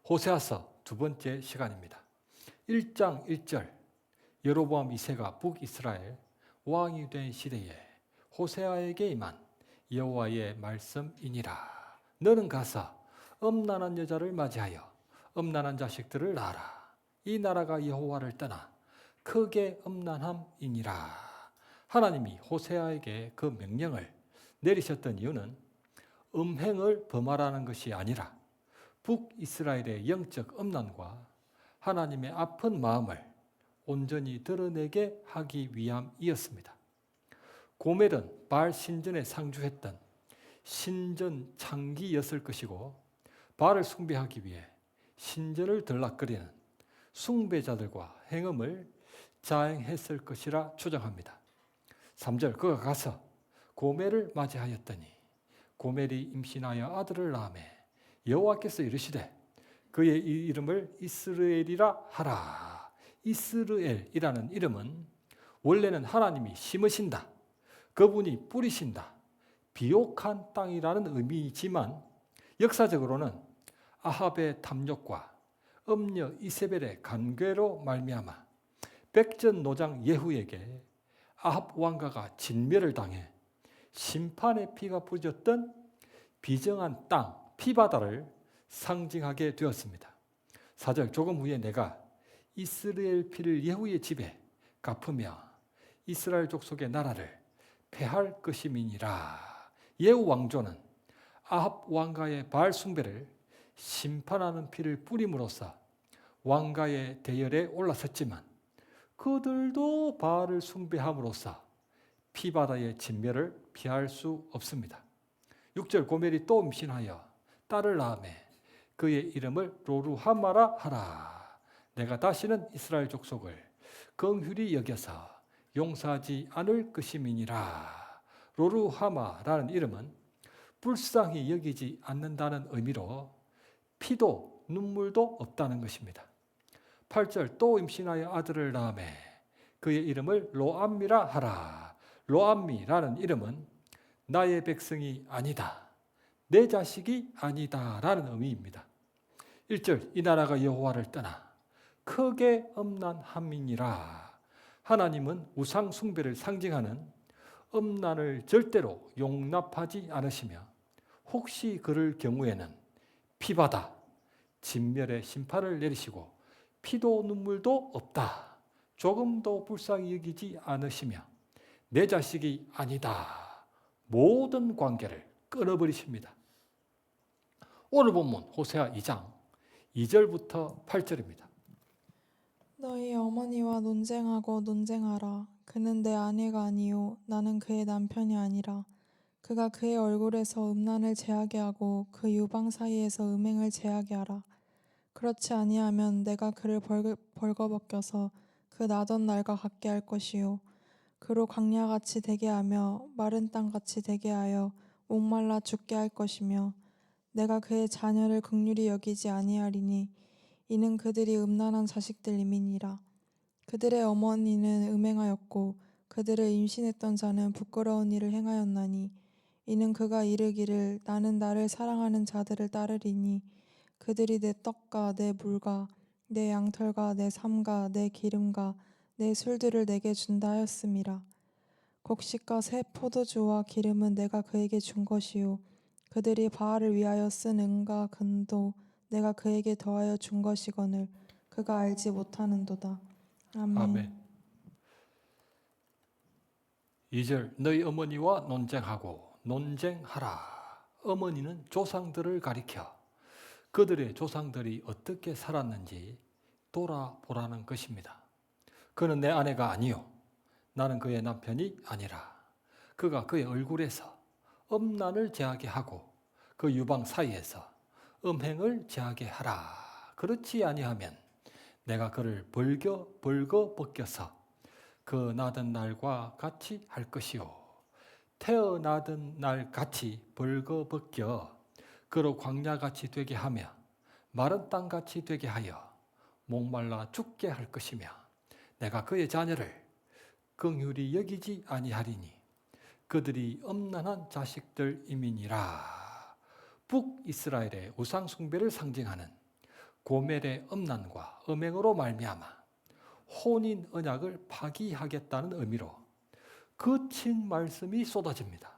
호세아서 두 번째 시간입니다. 1장 1절 여로보암 2세가 북이스라엘 왕이 된 시대에 호세아에게 임한 여호와의 말씀이니라. 너는 가서 음란한 여자를 맞이하여 음란한 자식들을 낳아라. 이 나라가 여호와를 떠나 크게 음란함이니라. 하나님이 호세아에게 그 명령을 내리셨던 이유는 음행을 범하라는 것이 아니라 북이스라엘의 영적 음란과 하나님의 아픈 마음을 온전히 드러내게 하기 위함이었습니다. 고멜은 바알 신전에 상주했던 신전 창기였을 것이고, 바알을 숭배하기 위해 신전을 들락거리는 숭배자들과 행음을 자행했을 것이라 추정합니다. 3절 그가 가서 고멜을 맞이하였더니 고멜이 임신하여 아들을 낳으매 여호와께서 이르시되 그의 이름을 이스라엘이라 하라. 이스라엘이라는 이름은 원래는 하나님이 심으신다, 그분이 뿌리신다, 비옥한 땅이라는 의미이지만 역사적으로는 아합의 탐욕과 음녀 이세벨의 간괴로 말미암아 백전노장 예후에게 아합 왕가가 진멸을 당해 심판의 피가 부어졌던 비정한 땅 피바다를 상징하게 되었습니다. 4절 조금 후에 내가 이스라엘 피를 예후의 집에 갚으며 이스라엘 족속의 나라를 패할 것임이니라. 예후 왕조는 아합 왕가의 바알 숭배를 심판하는 피를 뿌림으로써 왕가의 대열에 올라섰지만 그들도 바알을 숭배함으로써 피바다의 진멸을 피할 수 없습니다. 6절 고멜이 또 임신하여 딸을 낳으매 그의 이름을 로루하마라 하라. 내가 다시는 이스라엘 족속을 긍휼히 여겨서 용서하지 않을 것임이니라. 로루하마라는 이름은 불쌍히 여기지 않는다는 의미로 피도 눈물도 없다는 것입니다. 8절 또 임신하여 아들을 낳으매 그의 이름을 로암미라 하라. 로암미라는 이름은 나의 백성이 아니다, 내 자식이 아니다 라는 의미입니다. 1절 이 나라가 여호와를 떠나 크게 음란함이니라. 하나님은 우상 숭배를 상징하는 음란을 절대로 용납하지 않으시며 혹시 그럴 경우에는 피바다, 진멸의 심판을 내리시고 피도 눈물도 없다, 조금도 불쌍히 여기지 않으시며 내 자식이 아니다, 모든 관계를 끊어버리십니다. 오늘 본문 호세아 2장 2절부터 8절입니다. 너희 어머니와 논쟁하고 논쟁하라. 그는 내 아내가 아니요 나는 그의 남편이 아니라. 그가 그의 얼굴에서 음란을 제하게 하고 그 유방 사이에서 음행을 제하게 하라. 그렇지 아니하면 내가 그를 벌거벗겨서 그 나던 날과 같게 할 것이요 그로 광야같이 되게 하며 마른 땅같이 되게 하여 목말라 죽게 할 것이며 내가 그의 자녀를 긍휼히 여기지 아니하리니 이는 그들이 음란한 자식들임이니라. 그들의 어머니는 음행하였고 그들을 임신했던 자는 부끄러운 일을 행하였나니 이는 그가 이르기를 나는 나를 사랑하는 자들을 따르리니 그들이 내 떡과 내 물과 내 양털과 내 삶과 내 기름과 내 술들을 내게 준다 하였음이라. 곡식과 새 포도주와 기름은 내가 그에게 준 것이요 그들이 바알을 위하여 쓴 은과 금도 내가 그에게 더하여 준 것이거늘 그가 알지 못하는도다. 아멘. 아멘. 2절 너희 어머니와 논쟁하고 논쟁하라. 어머니는 조상들을 가리켜 그들의 조상들이 어떻게 살았는지 돌아보라는 것입니다. 그는 내 아내가 아니요 나는 그의 남편이 아니라. 그가 그의 얼굴에서 음란을 제하게 하고 그 유방 사이에서 음행을 제하게 하라. 그렇지 아니하면 내가 그를 벌거 벗겨서 그 나던 날과 같이 할 것이요 태어나던 날 같이 벌거 벗겨 그로 광야같이 되게 하며 마른 땅같이 되게 하여 목말라 죽게 할 것이며 내가 그의 자녀를 긍휼히 여기지 아니하리니 그들이 음란한 자식들임이니라. 북이스라엘의 우상 숭배를 상징하는 고멜의 음란과 음행으로 말미암아 혼인 언약을 파기하겠다는 의미로 거친 말씀이 쏟아집니다.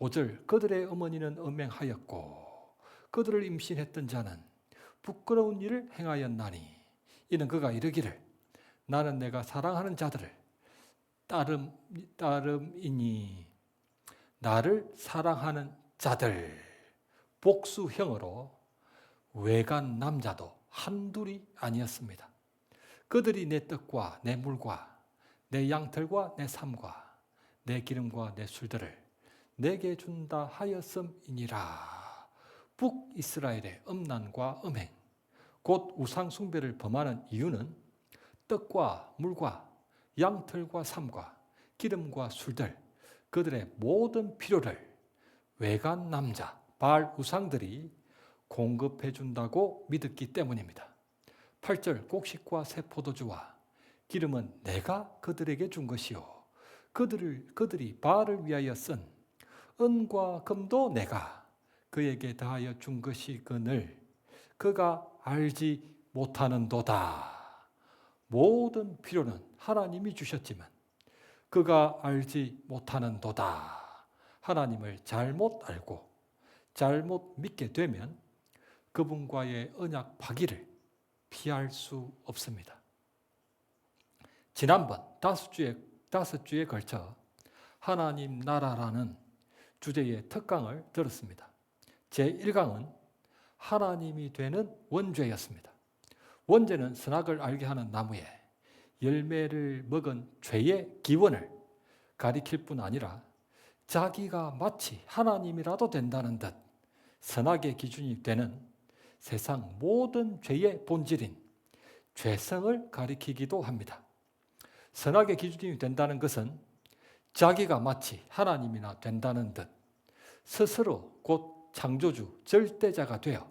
5절 그들의 어머니는 음행하였고 그들을 임신했던 자는 부끄러운 일을 행하였나니 이는 그가 이르기를 나는 내가 사랑하는 자들을 따름이니 나를 사랑하는 자들 복수형으로 외간 남자도 한둘이 아니었습니다. 그들이 내 떡과 내 물과 내 양털과 내 삶과 내 기름과 내 술들을 내게 준다 하였음이니라. 북이스라엘의 음란과 음행 곧 우상 숭배를 범하는 이유는 떡과 물과 양털과 삶과 기름과 술들 그들의 모든 필요를 외간 남자 바알 우상들이 공급해 준다고 믿었기 때문입니다. 8절 곡식과 새 포도주와 기름은 내가 그들에게 준 것이요 그들이 바알을 위하여 쓴 은과 금도 내가 그에게 다하여 준 것이거늘 그가 알지 못하는도다. 모든 필요는 하나님이 주셨지만 그가 알지 못하는도다. 하나님을 잘못 알고 잘못 믿게 되면 그분과의 언약 파기를 피할 수 없습니다. 지난번 5주에 걸쳐 하나님 나라라는 주제의 특강을 들었습니다. 제1강은 하나님이 되는 원죄였습니다. 원죄는 선악을 알게 하는 나무에 열매를 먹은 죄의 기원을 가리킬 뿐 아니라 자기가 마치 하나님이라도 된다는 듯 선악의 기준이 되는 세상 모든 죄의 본질인 죄성을 가리키기도 합니다. 선악의 기준이 된다는 것은 자기가 마치 하나님이나 된다는 듯 스스로 곧 창조주, 절대자가 되어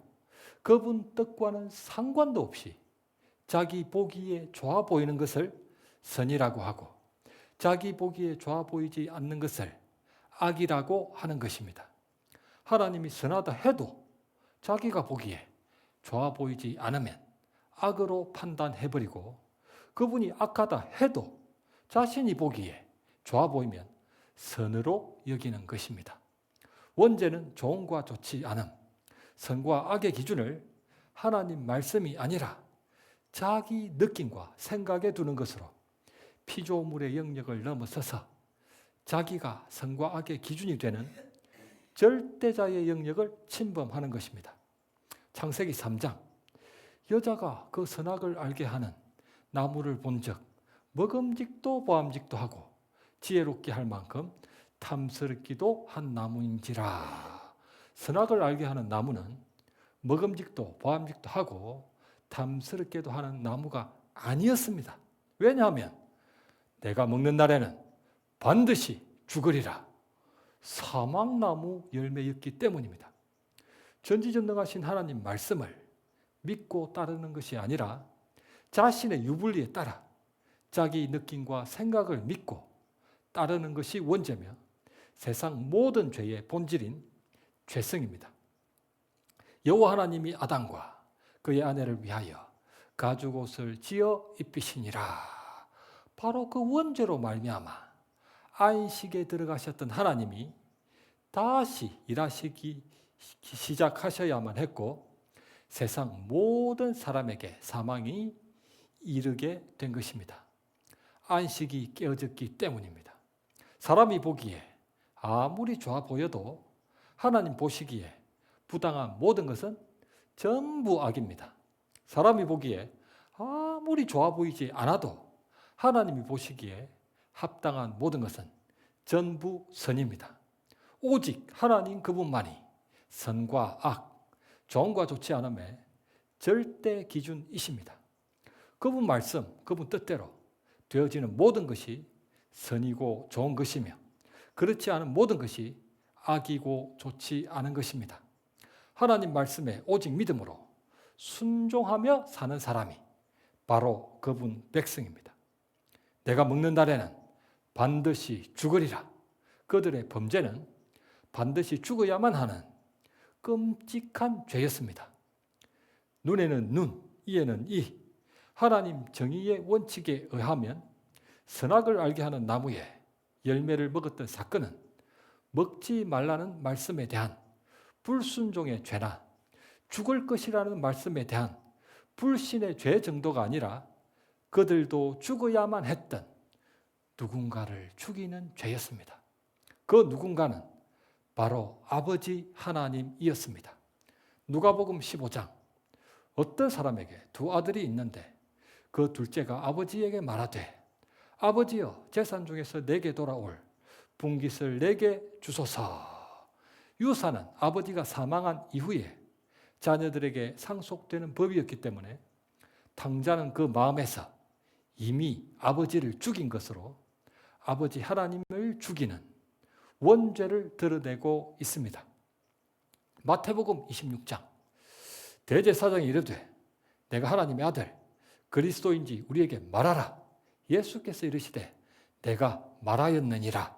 그분 뜻과는 상관도 없이 자기 보기에 좋아 보이는 것을 선이라고 하고 자기 보기에 좋아 보이지 않는 것을 악이라고 하는 것입니다. 하나님이 선하다 해도 자기가 보기에 좋아 보이지 않으면 악으로 판단해버리고 그분이 악하다 해도 자신이 보기에 좋아 보이면 선으로 여기는 것입니다. 원죄는 좋음과 좋지 않음, 선과 악의 기준을 하나님 말씀이 아니라 자기 느낌과 생각에 두는 것으로 피조물의 영역을 넘어서서 자기가 선과 악의 기준이 되는 절대자의 영역을 침범하는 것입니다. 창세기 3장 여자가 그 선악을 알게 하는 나무를 본즉 먹음직도 보암직도 하고 지혜롭게 할 만큼 탐스럽기도 한 나무인지라. 선악을 알게 하는 나무는 먹음직도 보암직도 하고 탐스럽게도 하는 나무가 아니었습니다. 왜냐하면 내가 먹는 날에는 반드시 죽으리라. 사망나무 열매였기 때문입니다. 전지전능하신 하나님 말씀을 믿고 따르는 것이 아니라 자신의 유불리에 따라 자기 느낌과 생각을 믿고 따르는 것이 원죄며 세상 모든 죄의 본질인 죄성입니다. 여호와 하나님이 아담과 그의 아내를 위하여 가죽옷을 지어 입히시니라. 바로 그 원죄로 말미암아 안식에 들어가셨던 하나님이 다시 일하시기 시작하셔야만 했고 세상 모든 사람에게 사망이 이르게 된 것입니다. 안식이 깨어졌기 때문입니다. 사람이 보기에 아무리 좋아 보여도 하나님 보시기에 부당한 모든 것은 전부 악입니다. 사람이 보기에 아무리 좋아 보이지 않아도 하나님이 보시기에 합당한 모든 것은 전부 선입니다. 오직 하나님 그분만이 선과 악, 좋음과 좋지 않음의 절대 기준이십니다. 그분 말씀, 그분 뜻대로 되어지는 모든 것이 선이고 좋은 것이며 그렇지 않은 모든 것이 악이고 좋지 않은 것입니다. 하나님 말씀에 오직 믿음으로 순종하며 사는 사람이 바로 그분 백성입니다. 내가 먹는 날에는 반드시 죽으리라. 그들의 범죄는 반드시 죽어야만 하는 끔찍한 죄였습니다. 눈에는 눈, 이에는 이. 하나님 정의의 원칙에 의하면 선악을 알게 하는 나무에 열매를 먹었던 사건은 먹지 말라는 말씀에 대한 불순종의 죄나 죽을 것이라는 말씀에 대한 불신의 죄 정도가 아니라 그들도 죽어야만 했던 누군가를 죽이는 죄였습니다. 그 누군가는 바로 아버지 하나님이었습니다. 누가복음 15장, 어떤 사람에게 두 아들이 있는데 그 둘째가 아버지에게 말하되 아버지여 재산 중에서 내게 돌아올 분깃을 내게 주소서. 유산은 아버지가 사망한 이후에 자녀들에게 상속되는 법이었기 때문에 탕자는 그 마음에서 이미 아버지를 죽인 것으로 아버지 하나님을 죽이는 원죄를 드러내고 있습니다. 마태복음 26장, 대제사장이 이르되 내가 하나님의 아들 그리스도인지 우리에게 말하라. 예수께서 이르시되 내가 말하였느니라.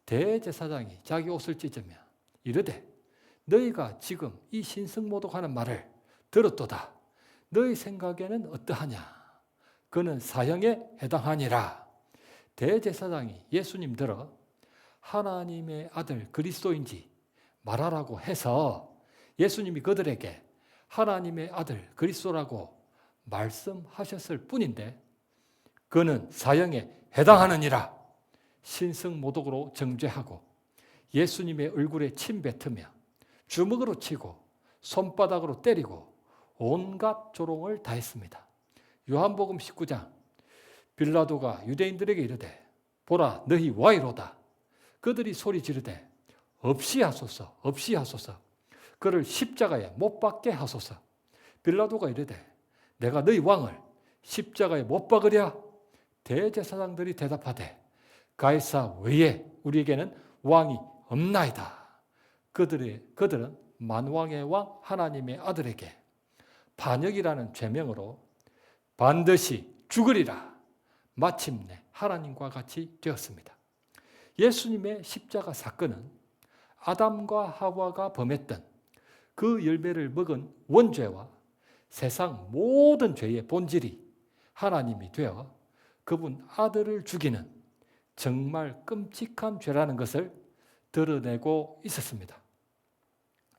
대제사장이 자기 옷을 찢으며 이르되 너희가 지금 이 신성모독하는 말을 들었도다. 너희 생각에는 어떠하냐? 그는 사형에 해당하니라. 대제사장이 예수님 들어 하나님의 아들 그리스도인지 말하라고 해서 예수님이 그들에게 하나님의 아들 그리스도라고 말씀하셨을 뿐인데 그는 사형에 해당하느니라. 신성모독으로 정죄하고 예수님의 얼굴에 침 뱉으며 주먹으로 치고 손바닥으로 때리고 온갖 조롱을 다했습니다. 요한복음 19장, 빌라도가 유대인들에게 이르되 보라 너희 와이로다. 그들이 소리 지르되 없이 하소서 없이 하소서. 그를 십자가에 못 박게 하소서. 빌라도가 이르되 내가 너희 왕을 십자가에 못 박으랴. 대제사장들이 대답하되 가이사 외에 우리에게는 왕이 없나이다. 그들은 만왕의 왕 하나님의 아들에게 반역이라는 죄명으로 반드시 죽으리라. 마침내 하나님과 같이 되었습니다. 예수님의 십자가 사건은 아담과 하와가 범했던 그 열매를 먹은 원죄와 세상 모든 죄의 본질이 하나님이 되어 그분 아들을 죽이는 정말 끔찍한 죄라는 것을 드러내고 있었습니다.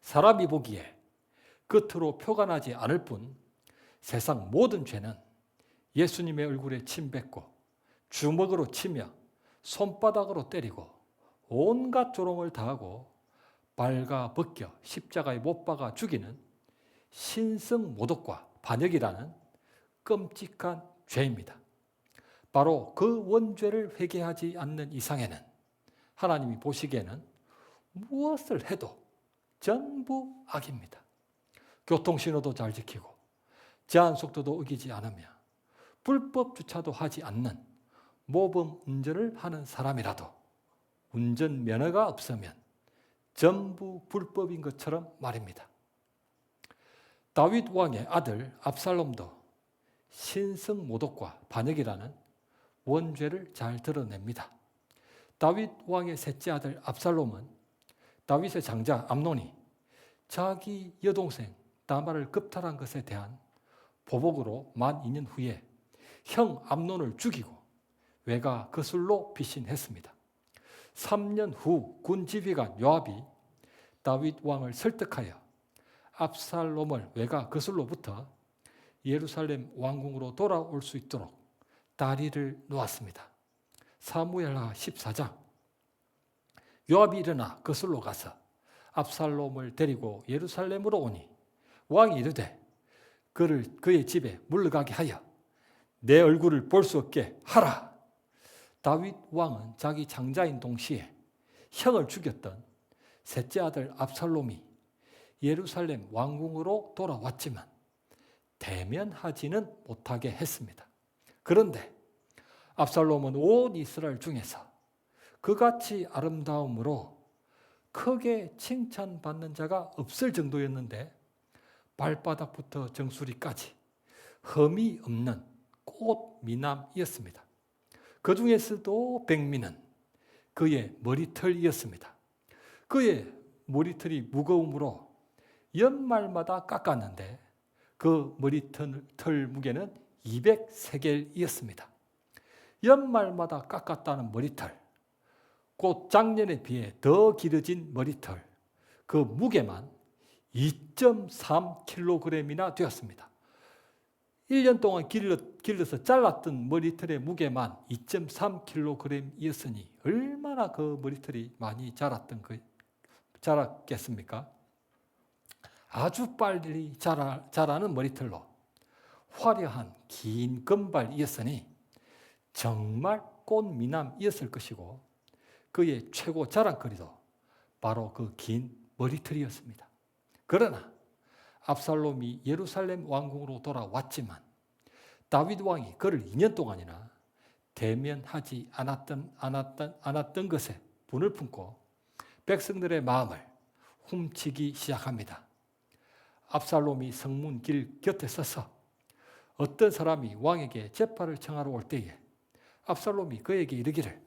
사람이 보기에 겉으로 표가 나지 않을 뿐 세상 모든 죄는 예수님의 얼굴에 침 뱉고 주먹으로 치며 손바닥으로 때리고 온갖 조롱을 다하고 발가 벗겨 십자가에 못 박아 죽이는 신성모독과 반역이라는 끔찍한 죄입니다. 바로 그 원죄를 회개하지 않는 이상에는 하나님이 보시기에는 무엇을 해도 전부 악입니다. 교통신호도 잘 지키고 제한속도도 어기지 않으며 불법 주차도 하지 않는 모범 운전을 하는 사람이라도 운전면허가 없으면 전부 불법인 것처럼 말입니다. 다윗 왕의 아들 압살롬도 신성모독과 반역이라는 원죄를 잘 드러냅니다. 다윗 왕의 셋째 아들 압살롬은 다윗의 장자 암논이 자기 여동생 다말을 겁탈한 것에 대한 보복으로 만 2년 후에 형 암논을 죽이고 외가 거슬로 피신했습니다. 3년 후 군 지휘관 요압이 다윗 왕을 설득하여 압살롬을 외가 거슬로부터 예루살렘 왕궁으로 돌아올 수 있도록 다리를 놓았습니다. 사무엘하 14장, 요압이 일어나 거슬로 가서 압살롬을 데리고 예루살렘으로 오니 왕이 이르되 그의 집에 물러가게 하여 내 얼굴을 볼 수 없게 하라. 다윗 왕은 자기 장자인 동시에 형을 죽였던 셋째 아들 압살롬이 예루살렘 왕궁으로 돌아왔지만 대면하지는 못하게 했습니다. 그런데 압살롬은 온 이스라엘 중에서 그같이 아름다움으로 크게 칭찬받는 자가 없을 정도였는데 발바닥부터 정수리까지 흠이 없는 꽃미남이었습니다. 그 중에서도 백미는 그의 머리털이었습니다. 그의 머리털이 무거움으로 연말마다 깎았는데 그 머리털 무게는 200세겔이었습니다. 연말마다 깎았다는 머리털, 곧 작년에 비해 더 길어진 머리털, 그 무게만 2.3kg이나 되었습니다. 1년 동안 길러서 잘랐던 머리털의 무게만 2.3kg이었으니 얼마나 그 머리털이 많이 자랐겠습니까? 아주 빨리 자라는 머리털로 화려한 긴 금발이었으니 정말 꽃미남이었을 것이고 그의 최고 자랑거리도 바로 그 긴 머리털이었습니다. 그러나 압살롬이 예루살렘 왕궁으로 돌아왔지만 다윗 왕이 그를 2년 동안이나 대면하지 않았던 것에 분을 품고 백성들의 마음을 훔치기 시작합니다. 압살롬이 성문 길 곁에 서서 어떤 사람이 왕에게 재판을 청하러 올 때에 압살롬이 그에게 이르기를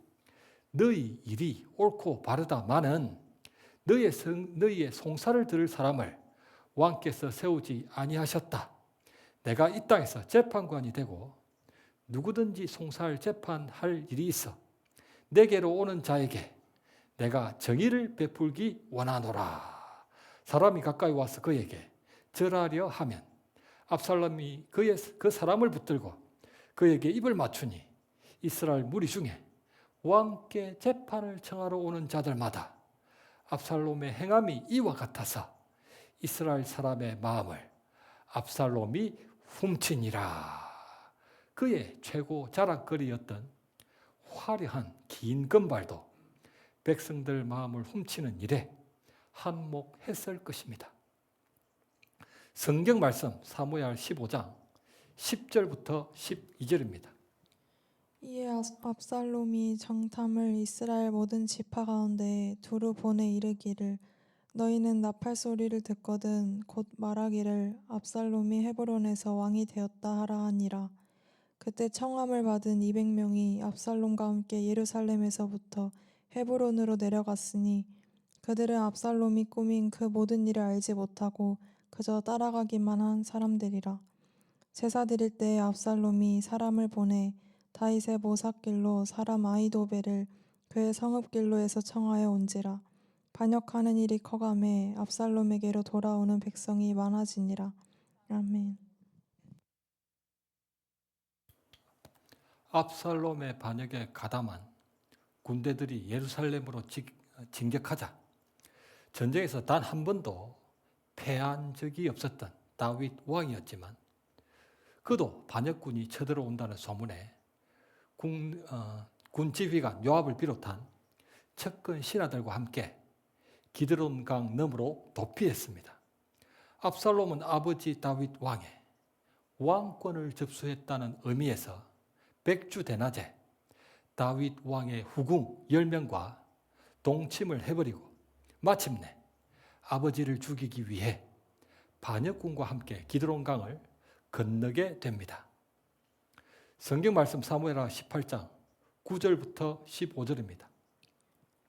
너희 일이 옳고 바르다마는 너희의 송사를 들을 사람을 왕께서 세우지 아니하셨다. 내가 이 땅에서 재판관이 되고 누구든지 송사를 재판할 일이 있어 내게로 오는 자에게 내가 정의를 베풀기 원하노라. 사람이 가까이 와서 그에게 절하려 하면 압살롬이 그 사람을 붙들고 그에게 입을 맞추니 이스라엘 무리 중에 왕께 재판을 청하러 오는 자들마다 압살롬의 행함이 이와 같아서 이스라엘 사람의 마음을 압살롬이 훔치니라. 그의 최고 자랑거리였던 화려한 긴 금발도 백성들 마음을 훔치는 일에 한몫했을 것입니다. 성경 말씀 사무엘 15장 10절부터 12절입니다. 이에 압살롬이 정탐을 이스라엘 모든 지파 가운데 두루 보내 이르기를 너희는 나팔 소리를 듣거든 곧 말하기를 압살롬이 헤브론에서 왕이 되었다 하라 하니라. 그때 청함을 받은 200명이 압살롬과 함께 예루살렘에서부터 헤브론으로 내려갔으니 그들은 압살롬이 꾸민 그 모든 일을 알지 못하고 그저 따라가기만 한 사람들이라. 제사 드릴 때에 압살롬이 사람을 보내 다윗의 모삭길로 사람 아히도벨을 그의 성읍길로에서 청하여 온지라. 반역하는 일이 커가매 압살롬에게로 돌아오는 백성이 많아지니라. 아멘. 압살롬의 반역에 가담한 군대들이 예루살렘으로 진격하자 전쟁에서 단 한 번도 패한 적이 없었던 다윗 왕이었지만 그도 반역군이 쳐들어온다는 소문에 군 지휘관 요압을 비롯한 측근 신하들과 함께 기드론강 너머로 도피했습니다. 압살롬은 아버지 다윗 왕의 왕권을 접수했다는 의미에서 백주 대낮에 다윗 왕의 후궁 10명과 동침을 해버리고 마침내 아버지를 죽이기 위해 반역군과 함께 기드론강을 건너게 됩니다. 성경 말씀 사무엘하 18장 9절부터 15절입니다.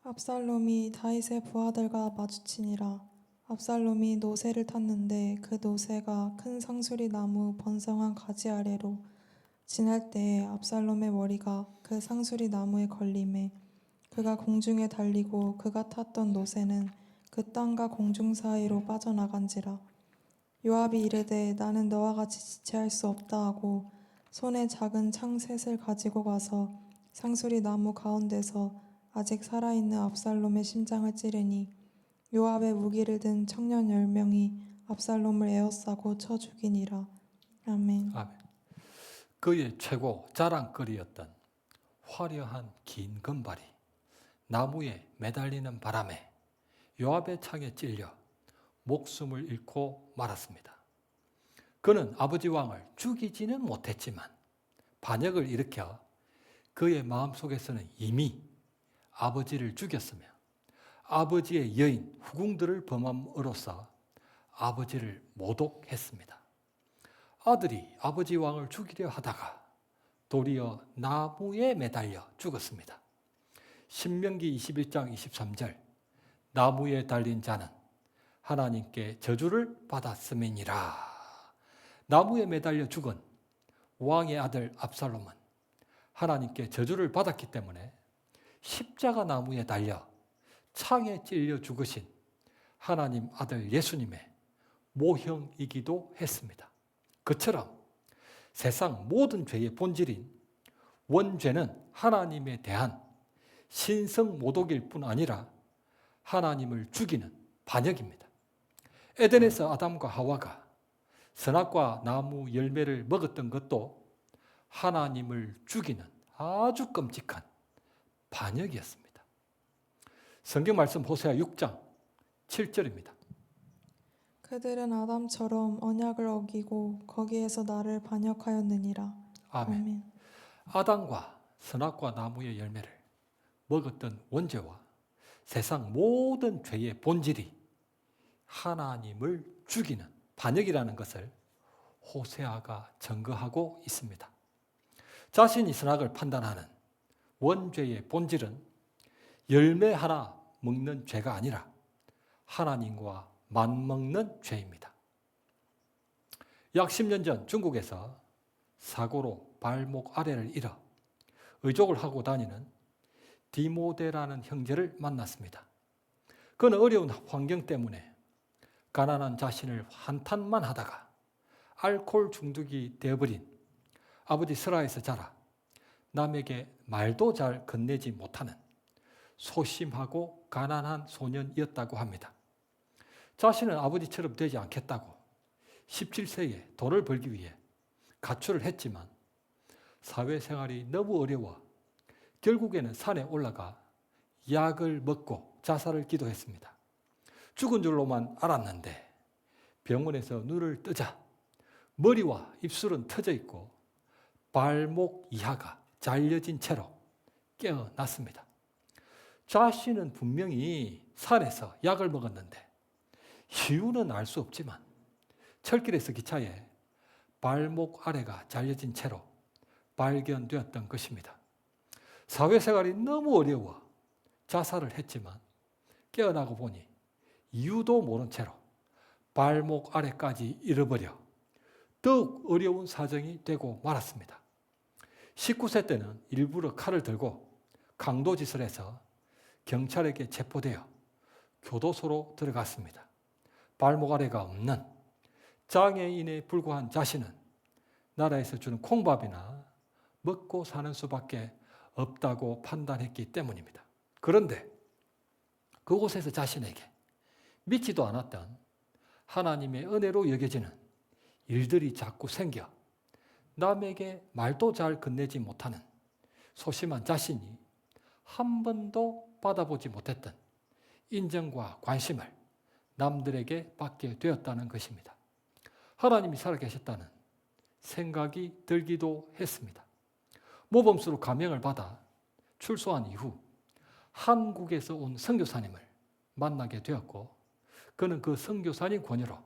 압살롬이 다윗의 부하들과 마주치니라. 압살롬이 노새를 탔는데 그 노새가 큰 상수리 나무 번성한 가지 아래로 지날 때에 압살롬의 머리가 그 상수리 나무에 걸림에 그가 공중에 달리고 그가 탔던 노새는 그 땅과 공중 사이로 빠져나간지라. 요압이 이르되 나는 너와 같이 지체할 수 없다 하고 손에 작은 창 셋을 가지고 가서 상수리 나무 가운데서 아직 살아있는 압살롬의 심장을 찌르니 요압의 무기를 든 청년 10명이 압살롬을 에워싸고 쳐 죽이니라. 아멘. 아멘. 그의 최고 자랑거리였던 화려한 긴 금발이 나무에 매달리는 바람에 요압의 창에 찔려 목숨을 잃고 말았습니다. 그는 아버지 왕을 죽이지는 못했지만 반역을 일으켜 그의 마음속에서는 이미 아버지를 죽였으며 아버지의 여인 후궁들을 범함으로써 아버지를 모독했습니다. 아들이 아버지 왕을 죽이려 하다가 도리어 나무에 매달려 죽었습니다. 신명기 21장 23절 나무에 달린 자는 하나님께 저주를 받았음이니라. 나무에 매달려 죽은 왕의 아들 압살롬은 하나님께 저주를 받았기 때문에 십자가 나무에 달려 창에 찔려 죽으신 하나님 아들 예수님의 모형이기도 했습니다. 그처럼 세상 모든 죄의 본질인 원죄는 하나님에 대한 신성모독일 뿐 아니라 하나님을 죽이는 반역입니다. 에덴에서 아담과 하와가 선악과 나무 열매를 먹었던 것도 하나님을 죽이는 아주 끔찍한 반역이었습니다. 성경 말씀 호세아 6장 7절입니다. 그들은 아담처럼 언약을 어기고 거기에서 나를 반역하였느니라. 아멘. 아멘. 아담과 선악과 나무의 열매를 먹었던 원죄와 세상 모든 죄의 본질이 하나님을 죽이는 반역이라는 것을 호세아가 증거하고 있습니다. 자신이 선악을 판단하는 원죄의 본질은 열매 하나 먹는 죄가 아니라 하나님과 맞먹는 죄입니다. 약 10년 전 중국에서 사고로 발목 아래를 잃어 의족을 하고 다니는 디모데라는 형제를 만났습니다. 그는 어려운 환경 때문에 가난한 자신을 한탄만 하다가 알코올 중독이 되어버린 아버지 설화에서 자라 남에게 말도 잘 건네지 못하는 소심하고 가난한 소년이었다고 합니다. 자신은 아버지처럼 되지 않겠다고 17세에 돈을 벌기 위해 가출을 했지만 사회생활이 너무 어려워 결국에는 산에 올라가 약을 먹고 자살을 기도했습니다. 죽은 줄로만 알았는데 병원에서 눈을 뜨자 머리와 입술은 터져 있고 발목 이하가 잘려진 채로 깨어났습니다. 자신은 분명히 산에서 약을 먹었는데 이유는 알 수 없지만 철길에서 기차에 발목 아래가 잘려진 채로 발견되었던 것입니다. 사회생활이 너무 어려워 자살을 했지만 깨어나고 보니 이유도 모른 채로 발목 아래까지 잃어버려 더욱 어려운 사정이 되고 말았습니다. 19세 때는 일부러 칼을 들고 강도짓을 해서 경찰에게 체포되어 교도소로 들어갔습니다. 발목 아래가 없는 장애인에 불과한 자신은 나라에서 주는 콩밥이나 먹고 사는 수밖에 없다고 판단했기 때문입니다. 그런데 그곳에서 자신에게 믿지도 않았던 하나님의 은혜로 여겨지는 일들이 자꾸 생겨 남에게 말도 잘 건네지 못하는 소심한 자신이 한 번도 받아보지 못했던 인정과 관심을 남들에게 받게 되었다는 것입니다. 하나님이 살아계셨다는 생각이 들기도 했습니다. 모범수로 감명을 받아 출소한 이후 한국에서 온 선교사님을 만나게 되었고 그는 그 선교사님 권유로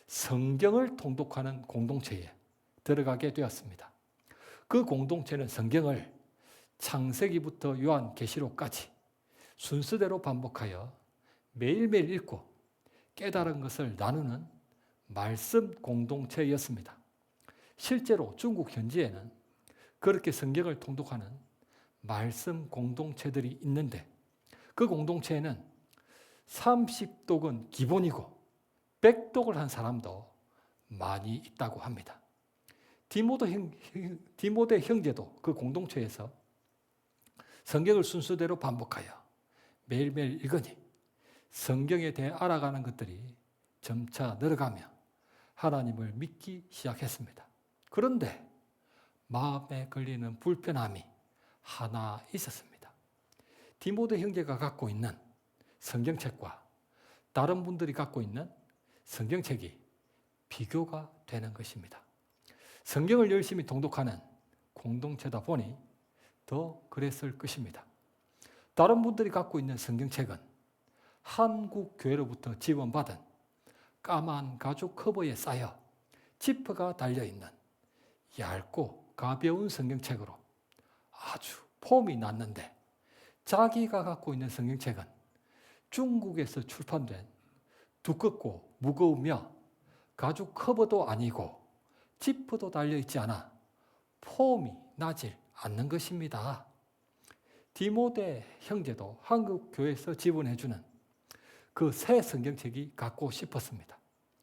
성경을 통독하는 공동체에 들어가게 되었습니다. 그 공동체는 성경을 창세기부터 요한계시록까지 순서대로 반복하여 매일매일 읽고 깨달은 것을 나누는 말씀 공동체였습니다. 실제로 중국 현지에는 그렇게 성경을 통독하는 말씀 공동체들이 있는데 그 공동체에는 30독은 기본이고 100독을 한 사람도 많이 있다고 합니다. 디모데 형제도 그 공동체에서 성경을 순서대로 반복하여 매일매일 읽으니 성경에 대해 알아가는 것들이 점차 늘어가며 하나님을 믿기 시작했습니다. 그런데 마음에 걸리는 불편함이 하나 있었습니다. 디모데 형제가 갖고 있는 성경책과 다른 분들이 갖고 있는 성경책이 비교가 되는 것입니다. 성경을 열심히 통독하는 공동체다 보니 더 그랬을 것입니다. 다른 분들이 갖고 있는 성경책은 한국 교회로부터 지원받은 까만 가죽 커버에 쌓여 지퍼가 달려있는 얇고 가벼운 성경책으로 아주 폼이 났는데 자기가 갖고 있는 성경책은 중국에서 출판된 두껍고 무거우며 가죽 커버도 아니고 지퍼도 달려있지 않아 폼이 나질 않는 것입니다. 디모데 형제도 한국 교회에서 지원해주는 그 새 성경책이 갖고 싶었습니다.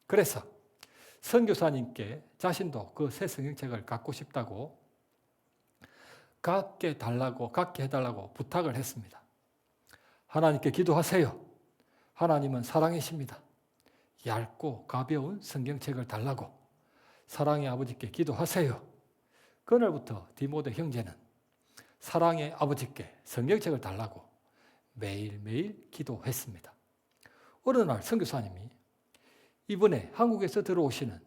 그래서 선교사님께 자신도 그 새 성경책을 갖고 싶다고 갖게 해달라고 부탁을 했습니다. 하나님께 기도하세요. 하나님은 사랑이십니다. 얇고 가벼운 성경책을 달라고 사랑의 아버지께 기도하세요. 그날부터 디모데 형제는 사랑의 아버지께 성경책을 달라고 매일매일 기도했습니다. 어느 날 선교사님이 이번에 한국에서 들어오시는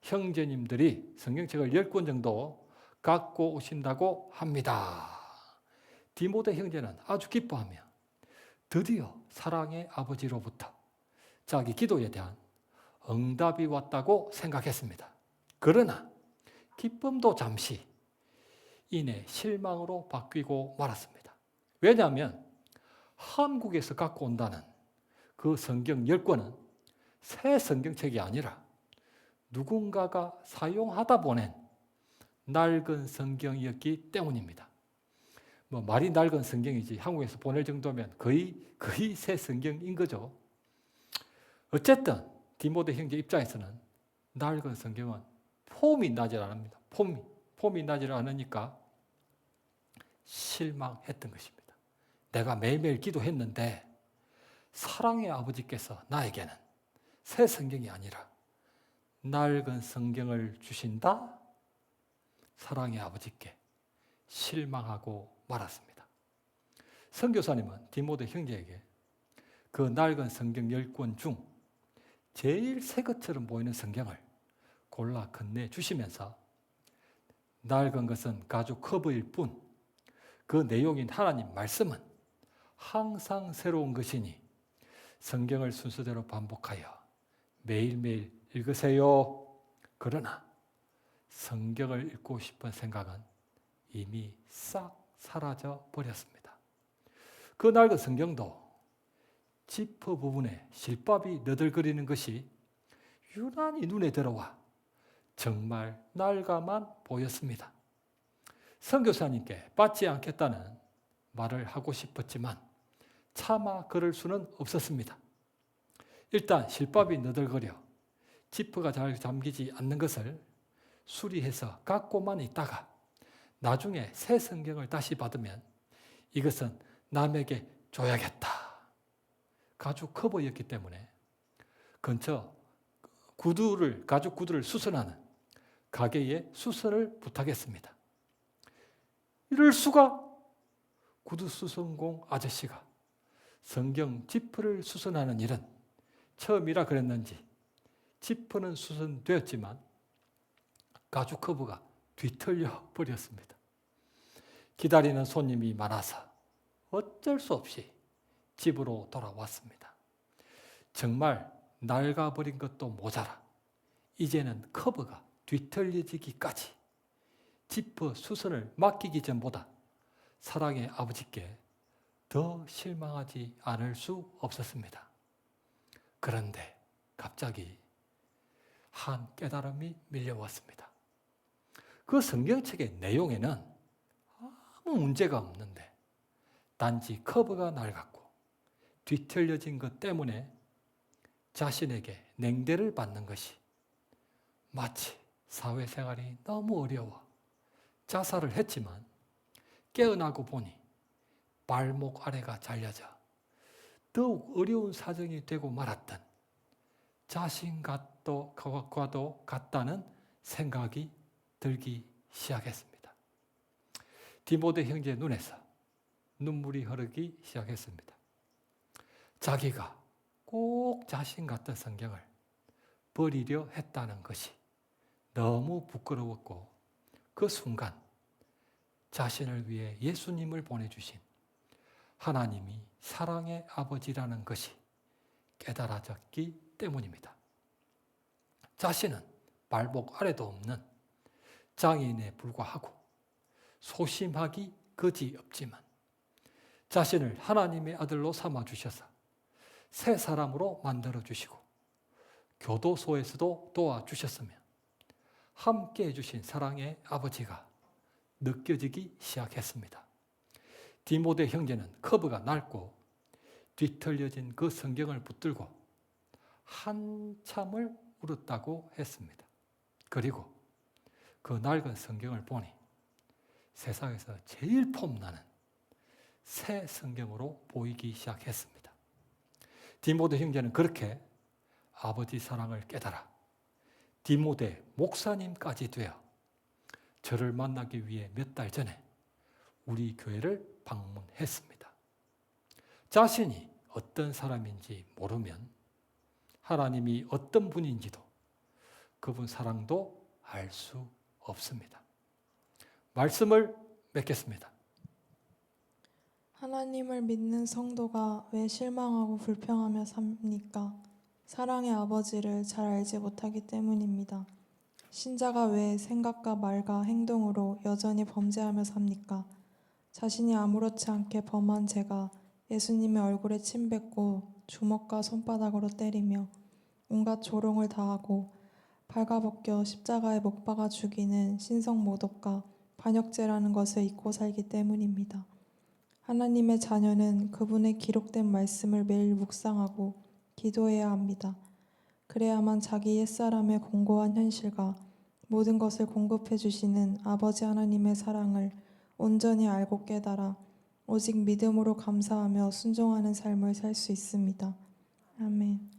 형제님들이 성경책을 10권 정도 갖고 오신다고 합니다. 디모데 형제는 아주 기뻐하며 드디어 사랑의 아버지로부터 자기 기도에 대한 응답이 왔다고 생각했습니다. 그러나 기쁨도 잠시 이내 실망으로 바뀌고 말았습니다. 왜냐하면 한국에서 갖고 온다는 그 성경 10권은 새 성경책이 아니라 누군가가 사용하다 보낸 낡은 성경이었기 때문입니다. 말이 낡은 성경이지 한국에서 보낼 정도면 거의 새 성경인 거죠. 어쨌든 디모데 형제 입장에서는 낡은 성경은 폼이 나질 않습니다. 폼이 나질 않으니까 실망했던 것입니다. 내가 매일매일 기도했는데 사랑의 아버지께서 나에게는 새 성경이 아니라 낡은 성경을 주신다? 사랑의 아버지께 실망하고 말았습니다. 선교사님은 디모데 형제에게 그 낡은 성경 10권 중 제일 새 것처럼 보이는 성경을 골라 건네주시면서 낡은 것은 가죽 커버일 뿐 그 내용인 하나님 말씀은 항상 새로운 것이니 성경을 순서대로 반복하여 매일매일 읽으세요. 그러나 성경을 읽고 싶은 생각은 이미 싹 사라져 버렸습니다. 그 낡은 성경도 지퍼 부분에 실밥이 너덜거리는 것이 유난히 눈에 들어와 정말 낡아만 보였습니다. 선교사님께 받지 않겠다는 말을 하고 싶었지만 차마 그럴 수는 없었습니다. 일단 실밥이 너덜거려 지퍼가 잘 잠기지 않는 것을 수리해서 갖고만 있다가 나중에 새 성경을 다시 받으면 이것은 남에게 줘야겠다. 가죽 커버였기 때문에 근처 가죽 구두를 수선하는 가게에 수선을 부탁했습니다. 이럴 수가! 구두 수선공 아저씨가 성경 지퍼를 수선하는 일은 처음이라 그랬는지 지퍼는 수선되었지만 가죽 커버가 뒤틀려 버렸습니다. 기다리는 손님이 많아서 어쩔 수 없이 집으로 돌아왔습니다. 정말 낡아버린 것도 모자라 이제는 커버가 뒤틀려지기까지 지퍼 수선을 맡기기 전보다 사랑의 아버지께 더 실망하지 않을 수 없었습니다. 그런데 갑자기 한 깨달음이 밀려왔습니다. 그 성경책의 내용에는 아무 문제가 없는데 단지 커버가 낡았고 뒤틀려진 것 때문에 자신에게 냉대를 받는 것이 마치 사회생활이 너무 어려워 자살을 했지만 깨어나고 보니 발목 아래가 잘려져 더욱 어려운 사정이 되고 말았던 자신과도 같다는 생각이 들기 시작했습니다. 디모데 형제의 눈에서 눈물이 흐르기 시작했습니다. 자기가 꼭 자신 같은 성경을 버리려 했다는 것이 너무 부끄러웠고 그 순간 자신을 위해 예수님을 보내주신 하나님이 사랑의 아버지라는 것이 깨달아졌기 때문입니다. 자신은 발목 아래도 없는 장애인에 불과하고 소심하기 그지없지만 자신을 하나님의 아들로 삼아주셔서 새 사람으로 만들어주시고 교도소에서도 도와주셨으며 함께 해주신 사랑의 아버지가 느껴지기 시작했습니다. 디모데 형제는 커브가 넓고 뒤틀려진 그 성경을 붙들고 한참을 울었다고 했습니다. 그리고 그 낡은 성경을 보니 세상에서 제일 폼나는 새 성경으로 보이기 시작했습니다. 디모데 형제는 그렇게 아버지 사랑을 깨달아 디모데 목사님까지 되어 저를 만나기 위해 몇 달 전에 우리 교회를 방문했습니다. 자신이 어떤 사람인지 모르면 하나님이 어떤 분인지도 그분 사랑도 알 수 없습니다. 말씀을 맺겠습니다. 하나님을 믿는 성도가 왜 실망하고 불평하며 삽니까? 사랑의 아버지를 잘 알지 못하기 때문입니다. 신자가 왜 생각과 말과 행동으로 여전히 범죄하며 삽니까? 자신이 아무렇지 않게 범한 죄가 예수님의 얼굴에 침 뱉고 주먹과 손바닥으로 때리며 온갖 조롱을 다하고 발가벗겨 십자가에 못 박아 죽이는 신성모독과 반역죄라는 것을 잊고 살기 때문입니다. 하나님의 자녀는 그분의 기록된 말씀을 매일 묵상하고 기도해야 합니다. 그래야만 자기 옛사람의 공고한 현실과 모든 것을 공급해 주시는 아버지 하나님의 사랑을 온전히 알고 깨달아 오직 믿음으로 감사하며 순종하는 삶을 살 수 있습니다. 아멘.